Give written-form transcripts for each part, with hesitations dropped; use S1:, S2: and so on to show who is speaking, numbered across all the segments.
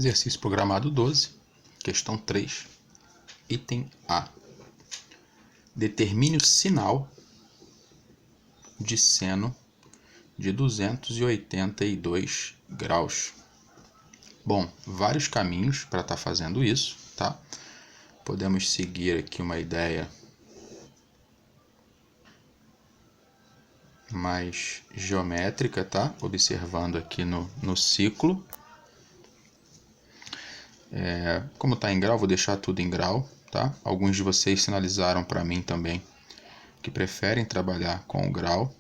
S1: Exercício programado 12, questão 3, item A. Determine o sinal de seno de 282 graus. Bom, vários caminhos para estar fazendo isso, tá? Podemos seguir aqui uma ideia mais geométrica, tá? Observando aqui no ciclo. Como está em grau, vou deixar tudo em grau, tá? Alguns de vocês sinalizaram para mim também que preferem trabalhar com o grau.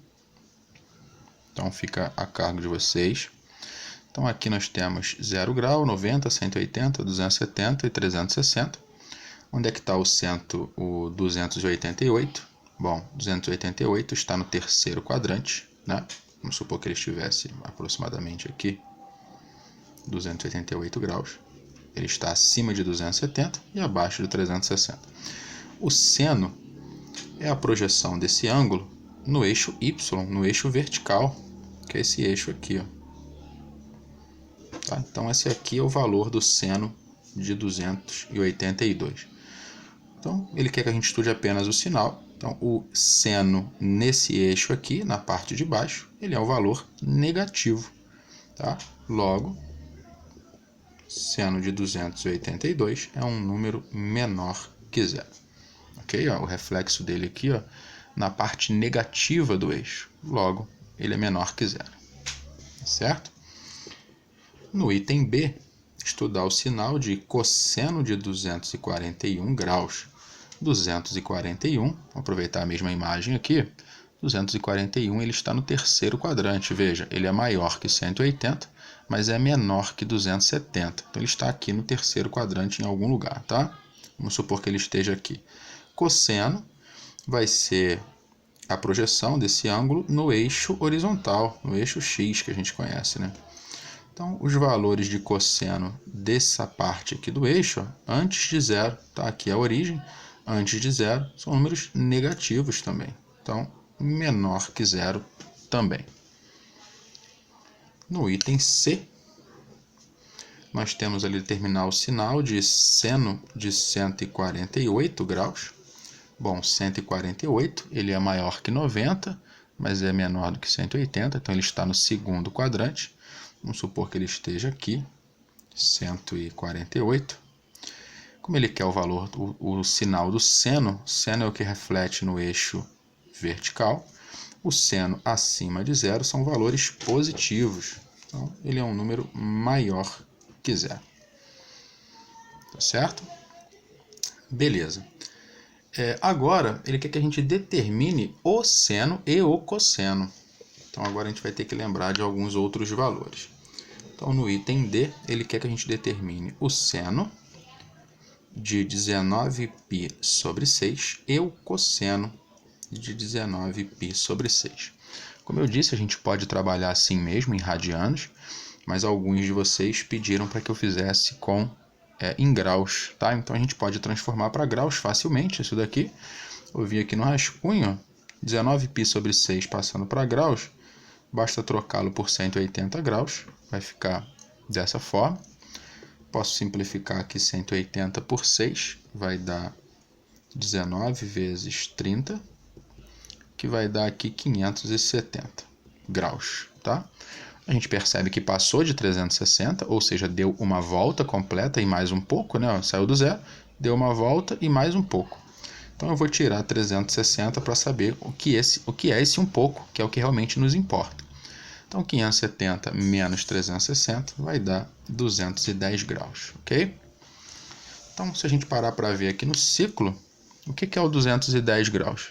S1: Então fica a cargo de vocês. Então aqui nós temos 0 grau, 90, 180, 270 e 360. Onde é que está o 288? Bom, 288 está no terceiro quadrante, né? Vamos supor que ele estivesse aproximadamente aqui, 288 graus. Ele está acima de 270 e abaixo de 360. O seno é a projeção desse ângulo no eixo Y, no eixo vertical, que é esse eixo aqui, ó. Tá? Então esse aqui é o valor do seno de 282. Então ele quer que a gente estude apenas o sinal. Então o seno nesse eixo aqui, na parte de baixo, ele é o valor negativo. Tá? Logo, seno de 282 é um número menor que zero. Ok? Ó, o reflexo dele aqui, ó, na parte negativa do eixo. Logo, ele é menor que zero. Certo? No item B, estudar o sinal de cosseno de 241 graus. 241, vou aproveitar a mesma imagem aqui. 241 ele está no terceiro quadrante. Veja, ele é maior que 180, mas é menor que 270. Então ele está aqui no terceiro quadrante em algum lugar, tá? Vamos supor que ele esteja aqui. Cosseno vai ser a projeção desse ângulo no eixo horizontal, no eixo X que a gente conhece, né? Então, os valores de cosseno dessa parte aqui do eixo, ó, antes de zero, tá? Aqui é a origem, antes de zero, são números negativos também. Então, menor que zero também. No item C, nós temos ali determinar o sinal de seno de 148 graus. Bom, 148, ele é maior que 90, mas é menor do que 180, então ele está no segundo quadrante. Vamos supor que ele esteja aqui, 148. Como ele quer o valor, o sinal do seno é o que reflete no eixo vertical. O seno acima de zero são valores positivos. Então, ele é um número maior que zero. Tá certo? Beleza. Agora, ele quer que a gente determine o seno e o cosseno. Então, agora a gente vai ter que lembrar de alguns outros valores. Então, no item D, ele quer que a gente determine o seno de 19π sobre 6 e o cosseno de 19π sobre 6. Como eu disse, a gente pode trabalhar assim mesmo, em radianos, mas alguns de vocês pediram para que eu fizesse em graus, tá? Então a gente pode transformar para graus facilmente isso daqui. Eu vi aqui no rascunho, 19π sobre 6 passando para graus, basta trocá-lo por 180 graus, vai ficar dessa forma. Posso simplificar aqui 180 por 6, vai dar 19 vezes 30, que vai dar aqui 570 graus, tá? A gente percebe que passou de 360, ou seja, deu uma volta completa e mais um pouco, né? Saiu do zero, deu uma volta e mais um pouco. Então eu vou tirar 360 para saber o que é esse um pouco, que é o que realmente nos importa. Então 570 menos 360 vai dar 210 graus, ok? Então se a gente parar para ver aqui no ciclo, o que é o 210 graus?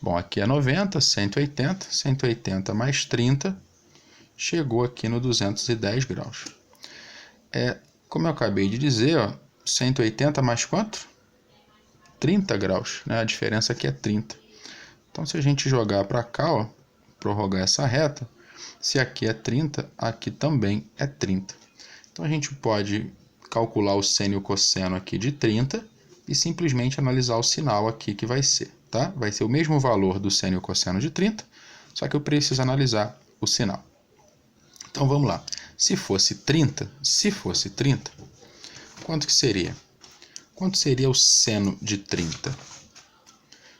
S1: Bom, aqui é 90, 180, 180 mais 30, chegou aqui no 210 graus. Como eu acabei de dizer, ó, 180 mais quanto? 30 graus, né? A diferença aqui é 30. Então, se a gente jogar para cá, ó, prorrogar essa reta, se aqui é 30, aqui também é 30. Então, a gente pode calcular o seno e o cosseno aqui de 30 e simplesmente analisar o sinal aqui que vai ser, tá? Vai ser o mesmo valor do seno e o cosseno de 30, só que eu preciso analisar o sinal. Então, vamos lá. Se fosse 30, quanto que seria? Quanto seria o seno de 30?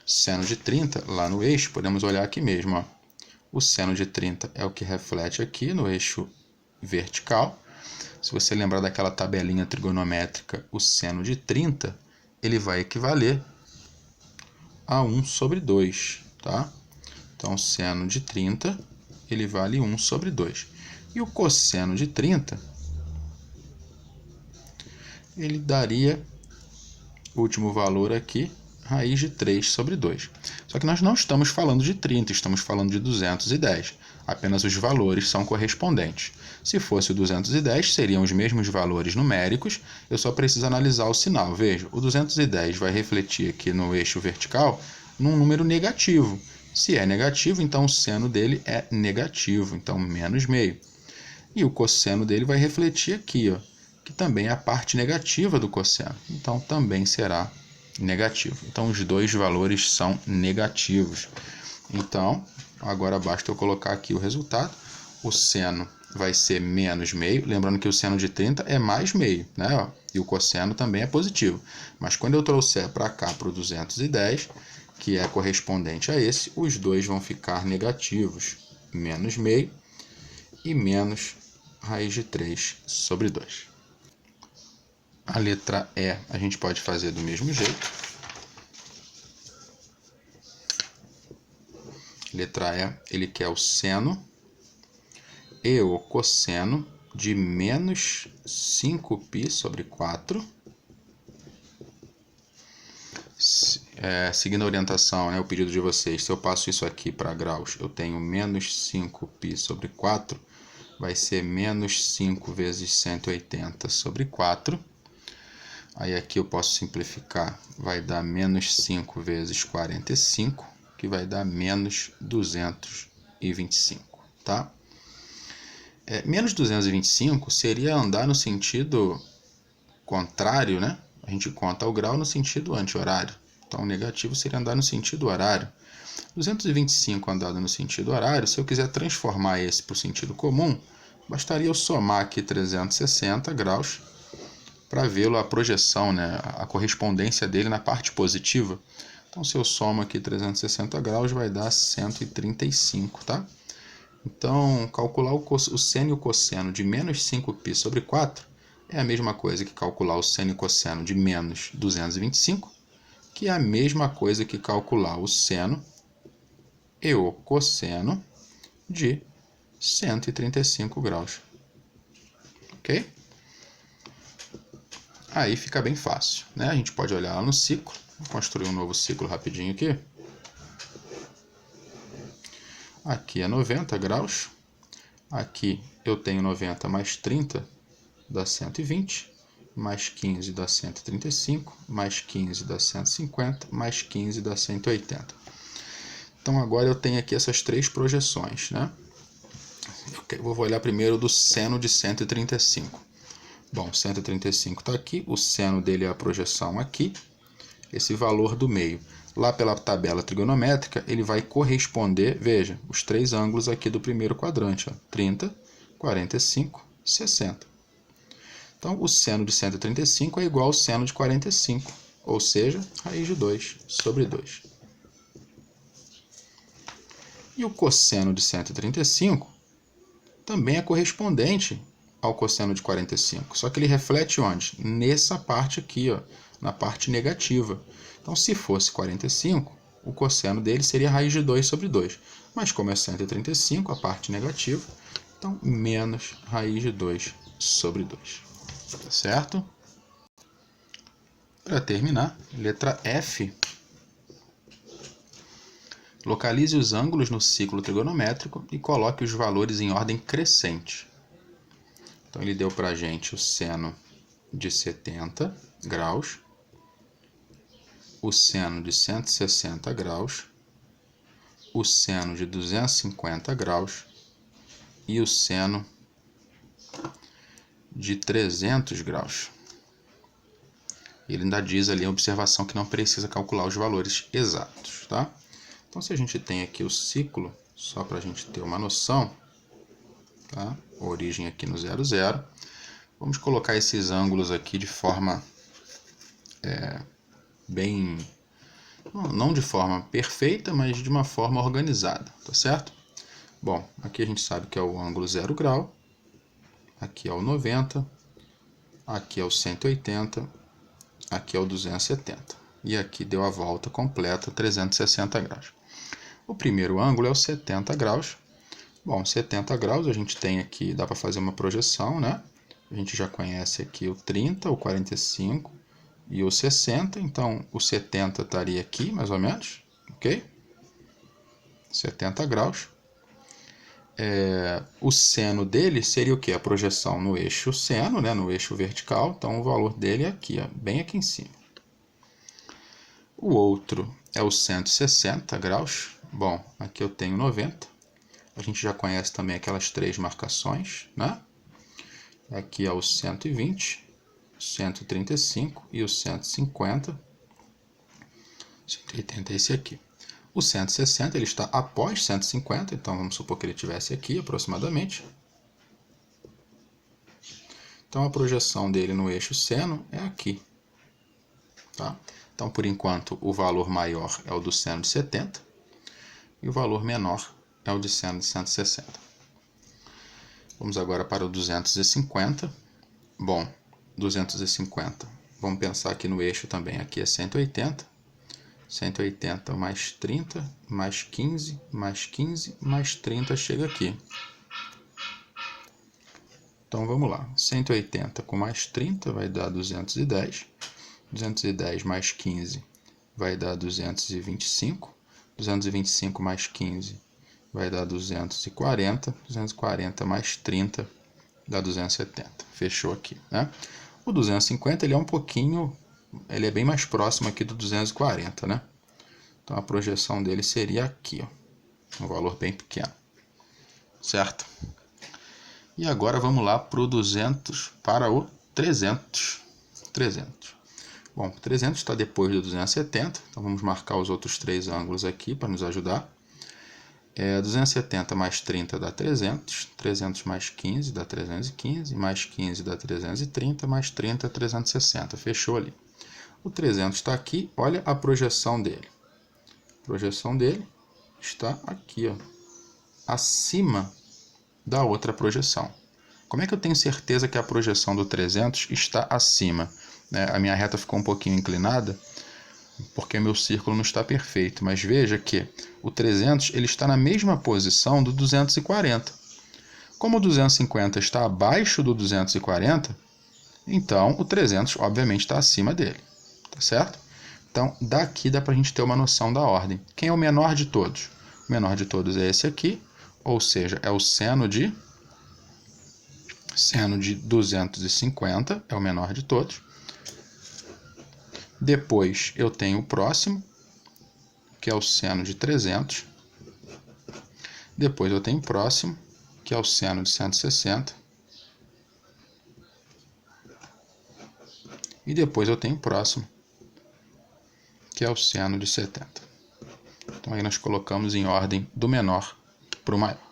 S1: Seno de 30, lá no eixo, podemos olhar aqui mesmo, ó. O seno de 30 é o que reflete aqui no eixo vertical. Se você lembrar daquela tabelinha trigonométrica, o seno de 30, ele vai equivaler a 1 sobre 2, tá? Então, o seno de 30, ele vale 1 sobre 2. E o cosseno de 30, ele daria, o último valor aqui, raiz de 3 sobre 2. Só que nós não estamos falando de 30, estamos falando de 210. Apenas os valores são correspondentes. Se fosse o 210, seriam os mesmos valores numéricos, eu só preciso analisar o sinal. Veja, o 210 vai refletir aqui no eixo vertical num número negativo. Se é negativo, então o seno dele é negativo, então menos meio. E o cosseno dele vai refletir aqui, ó, que também é a parte negativa do cosseno, então também será negativo. Então os dois valores são negativos. Então, agora basta eu colocar aqui o resultado. O seno vai ser menos meio, lembrando que o seno de 30 é mais meio, né? E o cosseno também é positivo. Mas quando eu trouxer para cá, para o 210, que é correspondente a esse, os dois vão ficar negativos. Menos meio e menos raiz de 3 sobre 2. A letra E a gente pode fazer do mesmo jeito. Letra E, ele quer o seno e o cosseno de menos 5π sobre 4. Seguindo a orientação, né, o pedido de vocês, se eu passo isso aqui para graus, eu tenho menos 5π sobre 4, vai ser menos 5 vezes 180 sobre 4. Aí aqui eu posso simplificar, vai dar menos 5 vezes 45, que vai dar menos 225, tá? Menos 225 seria andar no sentido contrário, né? A gente conta o grau no sentido anti-horário. Então, o negativo seria andar no sentido horário. 225 andado no sentido horário, se eu quiser transformar esse para o sentido comum, bastaria eu somar aqui 360 graus para vê-lo a projeção, né? A correspondência dele na parte positiva. Então, se eu somo aqui 360 graus, vai dar 135, tá? Então, calcular o seno e o cosseno de menos 5π sobre 4 é a mesma coisa que calcular o seno e cosseno de menos 225, que é a mesma coisa que calcular o seno e o cosseno de 135 graus. Ok? Aí fica bem fácil, né? A gente pode olhar lá no ciclo. Vou construir um novo ciclo rapidinho aqui. Aqui é 90 graus. Aqui eu tenho 90 mais 30 dá 120. Mais 15 dá 135. Mais 15 dá 150. Mais 15 dá 180. Então agora eu tenho aqui essas três projeções, né? Eu vou olhar primeiro do seno de 135. Bom, 135 está aqui, o seno dele é a projeção aqui, esse valor do meio. Lá pela tabela trigonométrica, ele vai corresponder, veja, os três ângulos aqui do primeiro quadrante, ó, 30, 45, 60. Então, o seno de 135 é igual ao seno de 45, ou seja, raiz de 2 sobre 2. E o cosseno de 135 também é correspondente ao cosseno de 45, só que ele reflete onde? Nessa parte aqui, ó, na parte negativa. Então, se fosse 45, o cosseno dele seria raiz de 2 sobre 2. Mas como é 135, a parte negativa, então menos raiz de 2 sobre 2. Tá certo? Para terminar, letra F. Localize os ângulos no ciclo trigonométrico e coloque os valores em ordem crescente. Então, ele deu para a gente o seno de 70 graus, o seno de 160 graus, o seno de 250 graus e o seno de 300 graus. Ele ainda diz ali a observação que não precisa calcular os valores exatos, tá? Então, se a gente tem aqui o ciclo, só para a gente ter uma noção, tá? Origem aqui no 0, 0. Vamos colocar esses ângulos aqui de forma bem... não de forma perfeita, mas de uma forma organizada, tá certo? Bom, aqui a gente sabe que é o ângulo 0 grau, aqui é o 90, aqui é o 180, aqui é o 270. E aqui deu a volta completa, 360 graus. O primeiro ângulo é o 70 graus. Bom, 70 graus a gente tem aqui, dá para fazer uma projeção, né? A gente já conhece aqui o 30, o 45 e o 60. Então, o 70 estaria aqui, mais ou menos, ok? 70 graus. O seno dele seria o quê? A projeção no eixo seno, né? No eixo vertical. Então, o valor dele é aqui, ó, bem aqui em cima. O outro é o 160 graus. Bom, aqui eu tenho 90. A gente já conhece também aquelas três marcações, né? Aqui é o 120, 135 e o 150. 180 é esse aqui. O 160 ele está após 150, então vamos supor que ele estivesse aqui aproximadamente. Então a projeção dele no eixo seno é aqui. Tá? Então por enquanto o valor maior é o do seno de 70 e o valor menor é o de seno de 160. Vamos agora para o 250. Bom, 250. Vamos pensar aqui no eixo também. Aqui é 180. 180 mais 30, mais 15, mais 15, mais 30 chega aqui. Então vamos lá. 180 com mais 30 vai dar 210. 210 mais 15 vai dar 225. 225 mais 15 vai dar 240. 240 mais 30 dá 270. Fechou aqui, né? O 250 ele é um pouquinho... ele é bem mais próximo aqui do 240, né? Então a projeção dele seria aqui, ó, um valor bem pequeno, certo? E agora vamos lá para o 200, para o 300. 300. Bom, 300 está depois do 270, então vamos marcar os outros três ângulos aqui para nos ajudar. 270 mais 30 dá 300, 300 mais 15 dá 315, mais 15 dá 330, mais 30 360, fechou ali. O 300 está aqui, olha a projeção dele. A projeção dele está aqui, ó, acima da outra projeção. Como é que eu tenho certeza que a projeção do 300 está acima? A minha reta ficou um pouquinho inclinada, porque meu círculo não está perfeito, mas veja que o 300 ele está na mesma posição do 240. Como o 250 está abaixo do 240, então o 300 obviamente está acima dele, tá certo? Então daqui dá para a gente ter uma noção da ordem. Quem é o menor de todos? O menor de todos é esse aqui, ou seja, é o seno de 250, é o menor de todos. Depois eu tenho o próximo, que é o seno de 300. Depois eu tenho o próximo, que é o seno de 160. E depois eu tenho o próximo, que é o seno de 70. Então aí nós colocamos em ordem do menor para o maior.